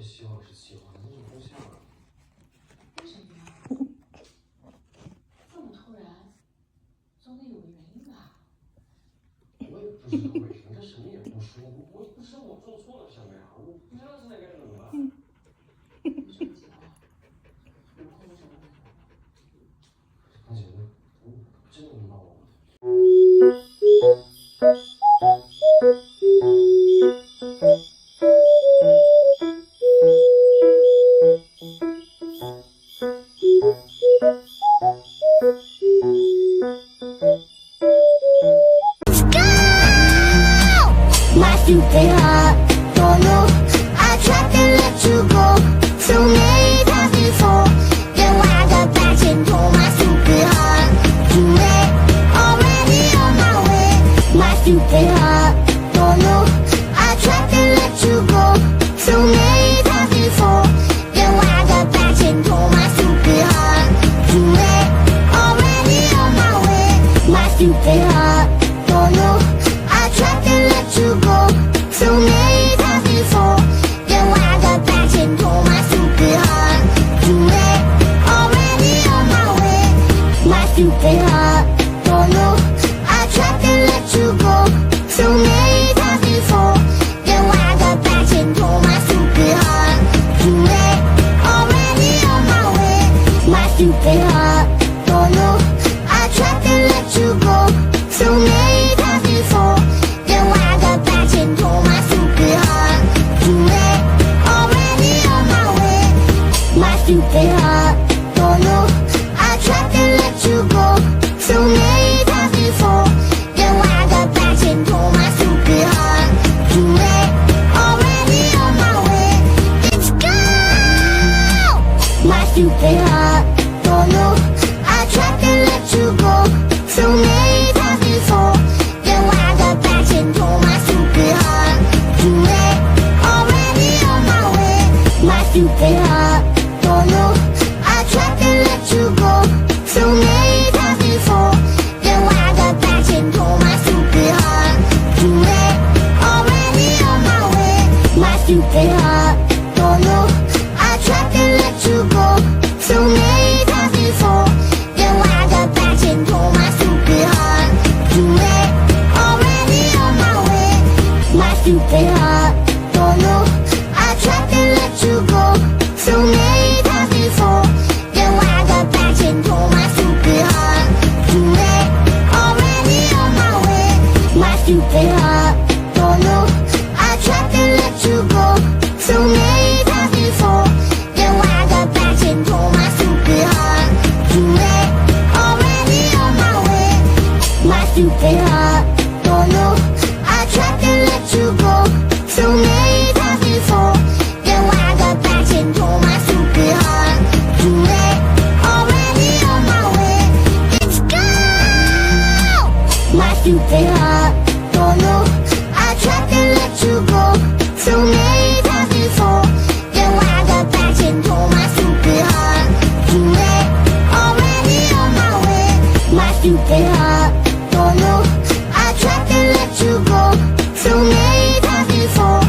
希望是喜欢的，那就不像了。为什么呀？这么突然，总得有个原因吧？我也不知道为什么，他什么也不说。我不知道我做错了什么呀，我不知道现在该怎么办。你着急了，我后面找到办法了。大姐，我真的能帮我吗？Stupid heart, don't know. I tried to let you go so many times before. Then why the back and told my stupid heart too late, already on my way. My stupid heart, don't know. I tried to let you go so many times before. Then why the back and told my stupid heart too late, already on my way. My stupid heart, don't know. I tried to let you go so many times before. Then why the back and told my stupid heart too late, already on my way. My stupid heart, don't know. I tried to let you go so many times before. Then why the back and told my stupid heart too late, already on my way. My stupid heart, don't know. I tried to let you go so many times before. Then why the back and told my stupid heart too late, already on my way. My stupid heart, don't know. I tried to let you go so many times before. Then why the back and told my stupid heart too late, already on my way. Let's go! My stupid heart, don't know. I tried to let you go so many times before. Then why the back and told my stupid heart too late, already on my way. My stupid heart, don't know. I tried to let you go so many times before. Then why the back and told my stupid heart too late, already on my way. My stupid heart, don't know. I tried to let you go so many times before. Then why the back and told my stupid heart too late, already on my way. My stupid heart, don't know. I tried to let you go so many times before. Then why the back and told my stupid heart too late, already on my way. My stupid heart, don't know. I tried to let you go so many times before. Then why the back and told my stupid heart too late, already on my way. My stupid heart, don't know. I tried to let you go so many times before. Then why the back and told my stupid heart too late, already on my way. Let's go! My stupid heart, don't know. I tried to let you go so many times before. Then why the back and told my stupid heart too late, already on my way. My stupid heart, don't know. I tried to let you go so many times before.